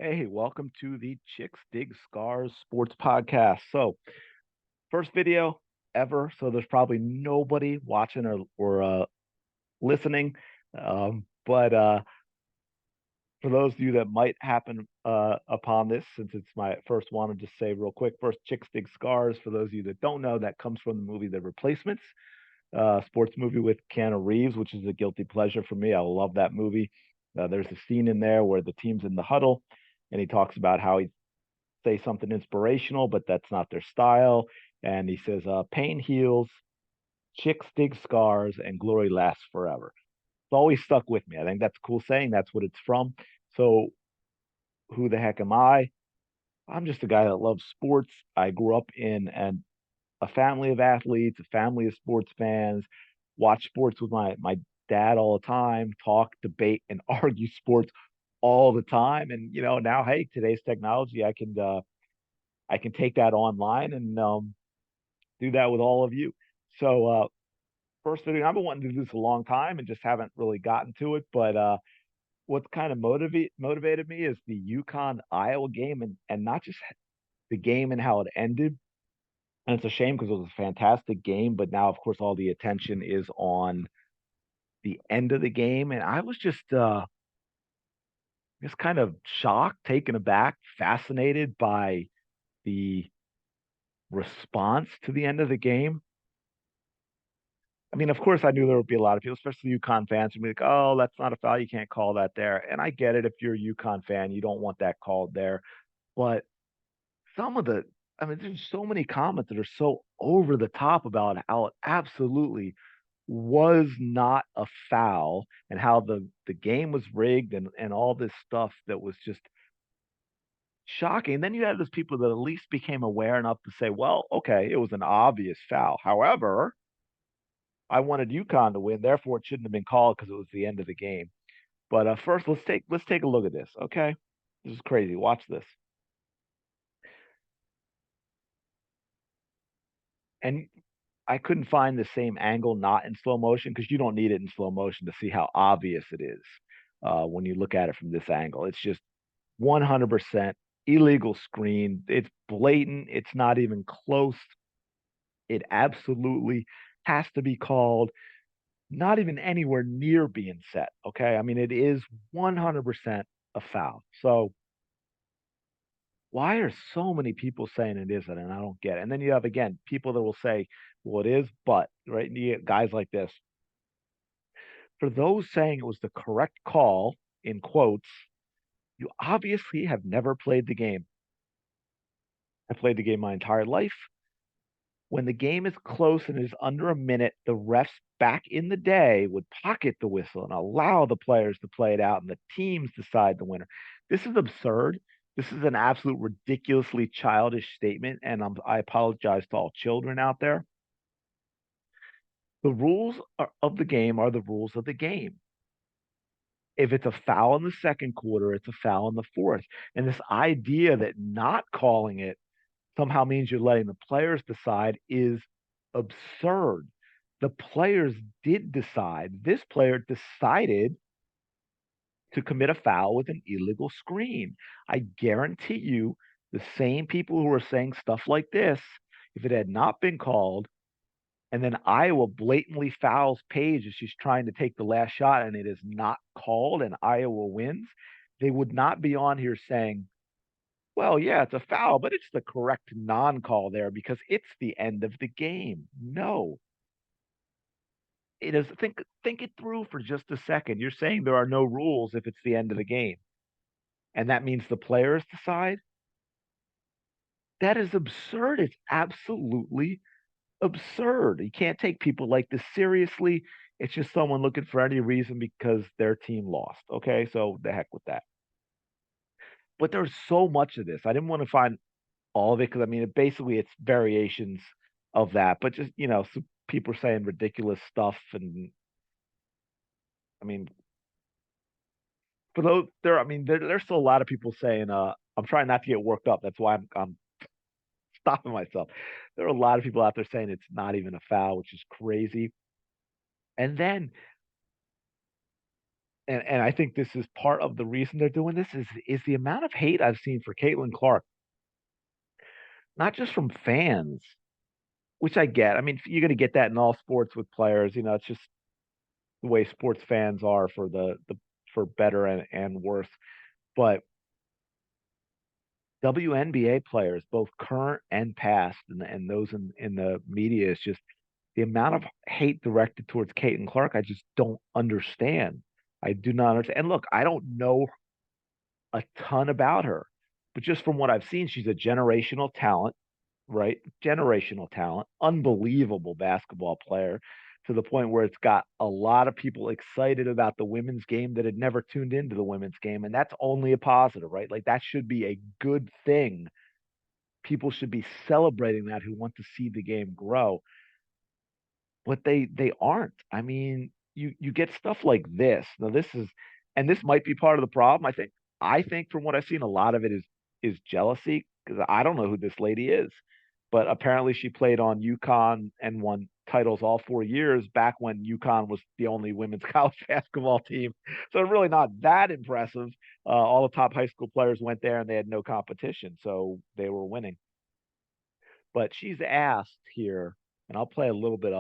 Hey, welcome to the Chicks Dig Scars Sports Podcast. So, first video ever. So, there's probably nobody watching or listening. But for those of you that might happen upon this, since it's my first one, I'll just say real quick first, Chicks Dig Scars. For those of you that don't know, that comes from the movie The Replacements, sports movie with Keanu Reeves, which is a guilty pleasure for me. I love that movie. There's a scene in there where the team's in the huddle and he talks about how he say something inspirational, but that's not their style. And he says, pain heals, chicks dig scars, and glory lasts forever. It's always stuck with me. I think that's a cool saying. That's what it's from. So, who the heck am I? I'm just a guy that loves sports. I grew up in a family of athletes, a family of sports fans, watch sports with my dad all the time, talk, debate, and argue sports all the time. And now, hey, today's technology, I can take that online and do that with all of you. So first video, I've been wanting to do this a long time and just haven't really gotten to it. But what's kind of motivated me is the UConn Iowa game and not just the game and how it ended. And it's a shame because it was a fantastic game, but now of course all the attention is on the end of the game. And I was just kind of shocked, taken aback, fascinated by the response to the end of the game. I mean, of course, I knew there would be a lot of people, especially UConn fans, who'd be like, "Oh, that's not a foul. You can't call that there." And I get it. If you're a UConn fan, you don't want that called there. But some of the, I mean, there's so many comments that are so over the top about how it absolutely was not a foul and how the game was rigged and all this stuff that was just shocking. And then you had those people that at least became aware enough to say, "Well, okay, it was an obvious foul. However, I wanted UConn to win, therefore it shouldn't have been called because it was the end of the game." But first, let's take a look at this. Okay, this is crazy. Watch this, and I couldn't find the same angle not in slow motion because you don't need it in slow motion to see how obvious it is when you look at it from this angle. It's just 100% illegal screen. It's blatant. It's not even close. It absolutely has to be called. Not even anywhere near being set. Okay. I mean, it is 100% a foul. So why are so many people saying it isn't? And I don't get it. And then you have, again, people that will say, well, it is, but, right? And you get guys like this. For those saying it was the correct call, in quotes, you obviously have never played the game. I played the game my entire life. When the game is close and is under a minute, the refs back in the day would pocket the whistle and allow the players to play it out and the teams decide the winner. This is absurd. This is an absolute ridiculously childish statement, and I apologize to all children out there. The of the game are the rules of the game. If it's a foul in the second quarter, it's a foul in the fourth. And this idea that not calling it somehow means you're letting the players decide is absurd. The players did decide. This player decided to commit a foul with an illegal screen. I guarantee you, the same people who are saying stuff like this, if it had not been called, and then Iowa blatantly fouls Paige as she's trying to take the last shot and it is not called and Iowa wins, they would not be on here saying, well, yeah, it's a foul, but it's the correct non-call there because it's the end of the game. No, it is. Think it through for just a second. You're saying there are no rules if it's the end of the game, and that means the players decide. That is absurd. It's absolutely absurd. You can't take people like this seriously. It's just someone looking for any reason because their team lost. Okay, so the heck with that. But there's so much of this. I didn't want to find all of it because I mean, basically it's variations of that, but just some people are saying ridiculous stuff, and I mean, for those there, I mean, there's still a lot of people saying, I'm trying not to get worked up. That's why I'm stopping myself. There are a lot of people out there saying it's not even a foul, which is crazy. And then and I think this is part of the reason they're doing this is the amount of hate I've seen for Caitlin Clark, not just from fans, which I get. I mean, you're going to get that in all sports with players. It's just the way sports fans are for the for better and worse. But WNBA players, both current and past, and those in the media, is just the amount of hate directed towards Caitlin Clark. I just don't understand. I do not understand. And look, I don't know a ton about her, but just from what I've seen, she's a generational talent, right? Generational talent, unbelievable basketball player to the point where it's got a lot of people excited about the women's game that had never tuned into the women's game. And that's only a positive, right? Like that should be a good thing. People should be celebrating that who want to see the game grow, but they aren't. I mean, you get stuff like this. Now this is and this might be part of the problem. I think from what I've seen, a lot of it is jealousy because I don't know who this lady is. But apparently she played on UConn and won titles all 4 years back when UConn was the only women's college basketball team. So really not that impressive. All the top high school players went there and they had no competition, so they were winning. But she's asked here, and I'll play a little bit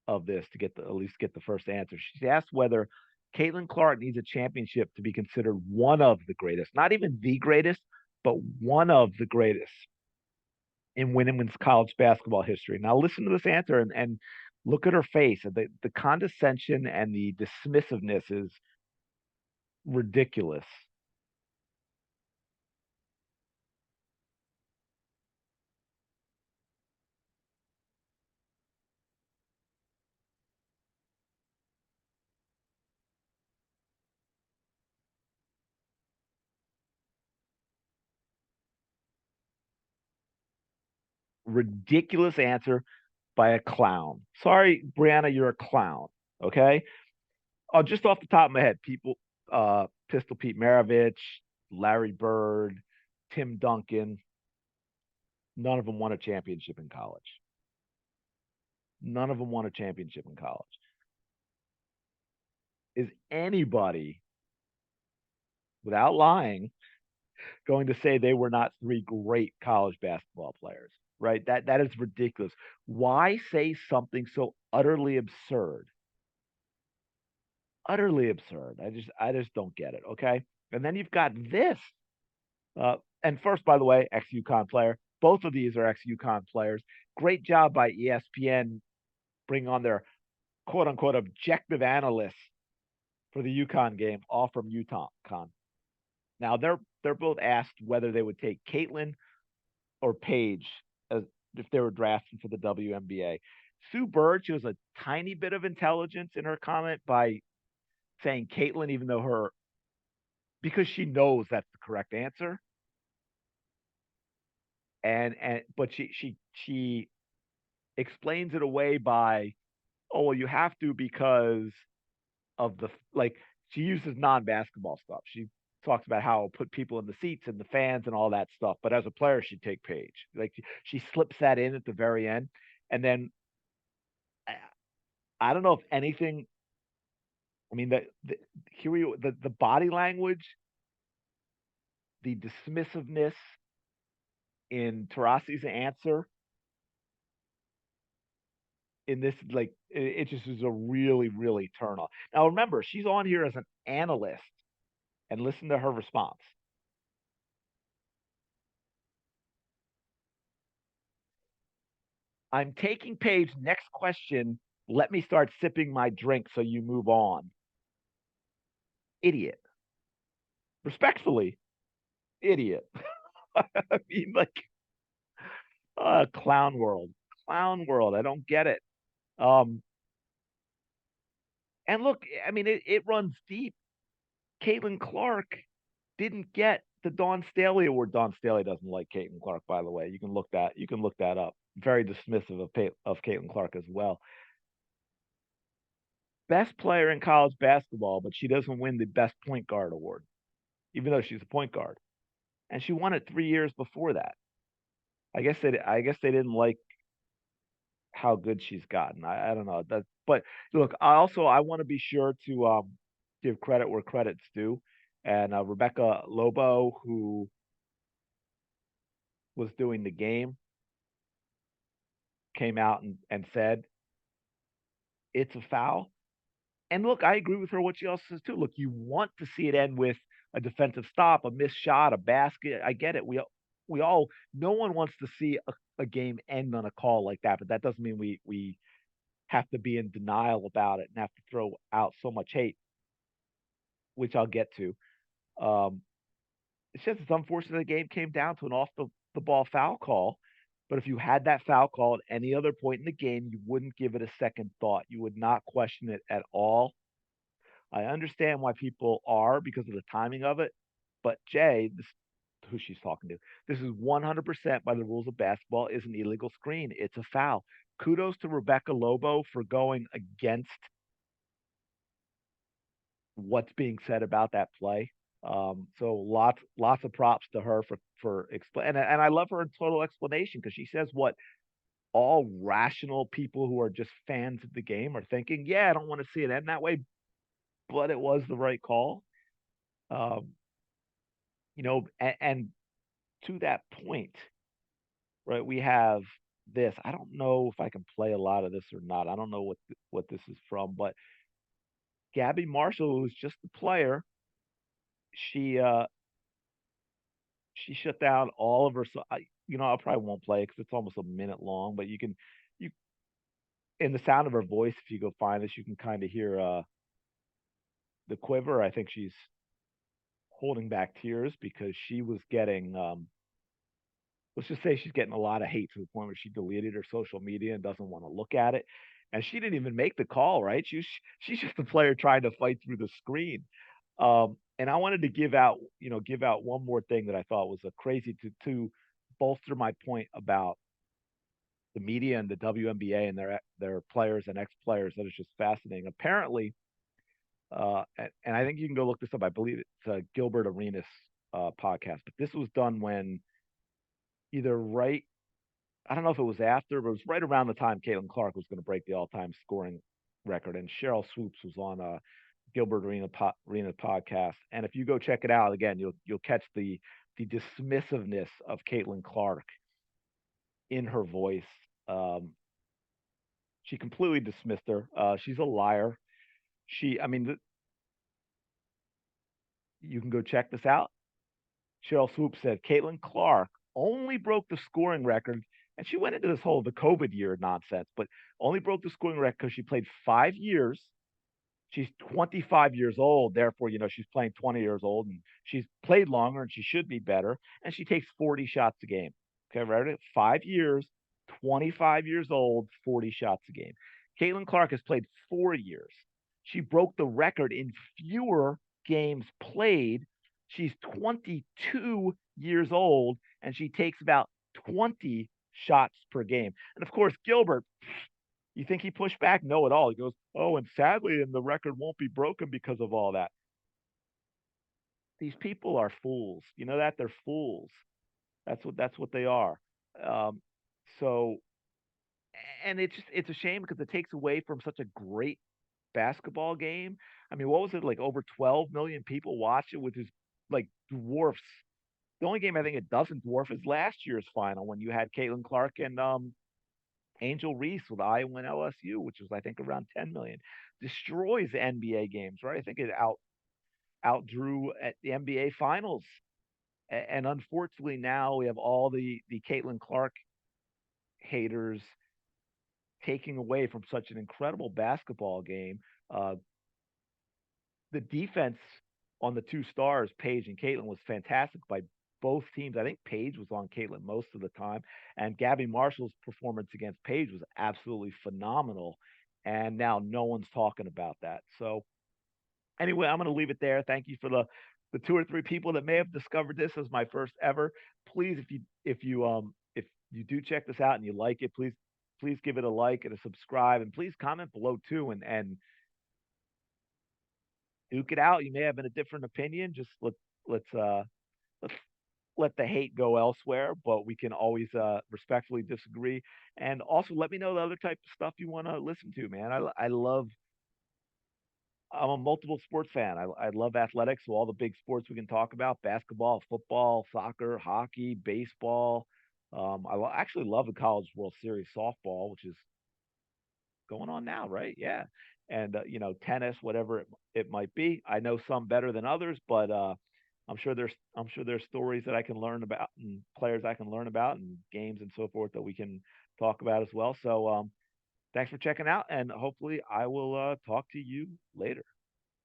of this to at least get the first answer. She's asked whether Caitlin Clark needs a championship to be considered one of the greatest, not even the greatest, but one of the greatest in women's college basketball history. Now listen to this answer and look at her face. The condescension and the dismissiveness is ridiculous. Ridiculous answer by a clown. Sorry, Brianna, you're a clown. Okay. Oh, just off the top of my head, people, Pistol Pete Maravich, Larry Bird, Tim Duncan, none of them won a championship in college. None of them won a championship in college. Is anybody, without lying, going to say they were not three great college basketball players? Right? That is ridiculous. Why say something so utterly absurd? Utterly absurd. I just don't get it. Okay. And then you've got this. And first, by the way, ex UConn player. Both of these are ex UConn players. Great job by ESPN bringing on their quote unquote objective analysts for the UConn game, all from UConn. Now they're both asked whether they would take Caitlin or Paige as if they were drafted for the WNBA. Sue Bird shows a tiny bit of intelligence in her comment by saying Caitlin, even though her because she knows that's the correct answer. And but she explains it away by, oh well, you have to because of the like she uses non-basketball stuff. She talks about how it'll put people in the seats and the fans and all that stuff. But as a player, she'd take Paige. Like she slips that in at the very end, and then I don't know if anything. I mean, here the body language, the dismissiveness in Tarasi's answer in this, like it just is a really turn on. Now remember, she's on here as an analyst, and listen to her response. I'm taking Paige. Next question. Let me start sipping my drink so you move on. Idiot. Respectfully, idiot. I mean, like, clown world. Clown world. I don't get it. Um, and look, I mean, it runs deep. Caitlin Clark didn't get the Dawn Staley award. Dawn Staley doesn't like Caitlin Clark, by the way. You can look that up. Very dismissive of Caitlin Clark as well. Best player in college basketball, but she doesn't win the best point guard award, even though she's a point guard. And she won it 3 years before that. I guess they didn't like how good she's gotten. I don't know that, but look, I want to be sure to give credit where credit's due. And Rebecca Lobo, who was doing the game, came out and said it's a foul. And look, I agree with her what she also says too. Look, you want to see it end with a defensive stop, a missed shot, a basket. I get it. We all no one wants to see a game end on a call like that, but that doesn't mean we have to be in denial about it and have to throw out so much hate, which I'll get to. Um, it's just it's unfortunate the game came down to an off the ball foul call. But if you had that foul call at any other point in the game, you wouldn't give it a second thought. You would not question it at all. I understand why people are because of the timing of it. But Jay, this who she's talking to, this is 100% by the rules of basketball is an illegal screen. It's a foul. Kudos to Rebecca Lobo for going against what's being said about that play. So lots of props to her for explain and I love her total explanation because she says what all rational people who are just fans of the game are thinking. Yeah, I don't want to see it end that way, but it was the right call. Um, and to that point, right? We have this. I don't know if I can play a lot of this or not. I don't know what this is from, but Gabby Marshall, who's just the player, she she shut down all of her. So I probably won't play it because it's almost a minute long. But you in the sound of her voice, if you go find this, you can kind of hear the quiver. I think she's holding back tears because she was getting let's just say she's getting a lot of hate to the point where she deleted her social media and doesn't want to look at it. And she didn't even make the call, right? She's just a player trying to fight through the screen. And I wanted to give out one more thing that I thought was a crazy to bolster my point about the media and the WNBA and their players and ex players. That is just fascinating. Apparently, and I think you can go look this up. I believe it's a Gilbert Arenas podcast, but this was done when either right I don't know if it was after, but it was right around the time Caitlin Clark was going to break the all-time scoring record, and Cheryl Swoops was on a Gilbert Arena podcast. And if you go check it out again, you'll catch the dismissiveness of Caitlin Clark in her voice. Um, she completely dismissed her. She's a liar. I mean, you can go check this out. Cheryl Swoop said Caitlin Clark only broke the scoring record, and she went into this whole the COVID year nonsense, but only broke the scoring record because she played 5 years. She's 25 years old, therefore, she's playing 20 years old, and she's played longer, and she should be better. And she takes 40 shots a game. Okay, right? 5 years, 25 years old, 40 shots a game. Caitlin Clark has played 4 years. She broke the record in fewer games played. She's 22 years old, and she takes about 20 shots per game. And of course, Gilbert, you think he pushed back? No, at all. He goes, "Oh, and sadly, and the record won't be broken because of all that." These people are fools. You know that they're fools. That's what they are. Um, so, and it's a shame because it takes away from such a great basketball game. I mean, what was it like? Over 12 million people watch it, which is like dwarfs. The only game I think it doesn't dwarf is last year's final when you had Caitlin Clark and Angel Reese with Iowa and LSU, which was I think around 10 million, destroys NBA games, right? I think it outdrew at the NBA finals. And unfortunately now we have all the Caitlin Clark haters taking away from such an incredible basketball game. Uh, the defense on the two stars, Paige and Caitlin, was fantastic by both teams. I think Paige was on Caitlin most of the time, and Gabby Marshall's performance against Paige was absolutely phenomenal. And now no one's talking about that. So anyway, I'm going to leave it there. Thank you for the two or three people that may have discovered this as my first ever. Please, if you do check this out and you like it, please give it a like and a subscribe, and please comment below too, and duke it out. You may have a different opinion. Just let's let's let the hate go elsewhere, but we can always respectfully disagree. And also let me know the other type of stuff you want to listen to, man. I love I'm a multiple sports fan. I love athletics, so all the big sports we can talk about: basketball, football, soccer, hockey, baseball. Actually love the College World Series softball, which is going on now, right? Yeah, and tennis, whatever it might be. I know some better than others, but I'm sure there's stories that I can learn about and players I can learn about and games and so forth that we can talk about as well. So thanks for checking out, and hopefully I will talk to you later.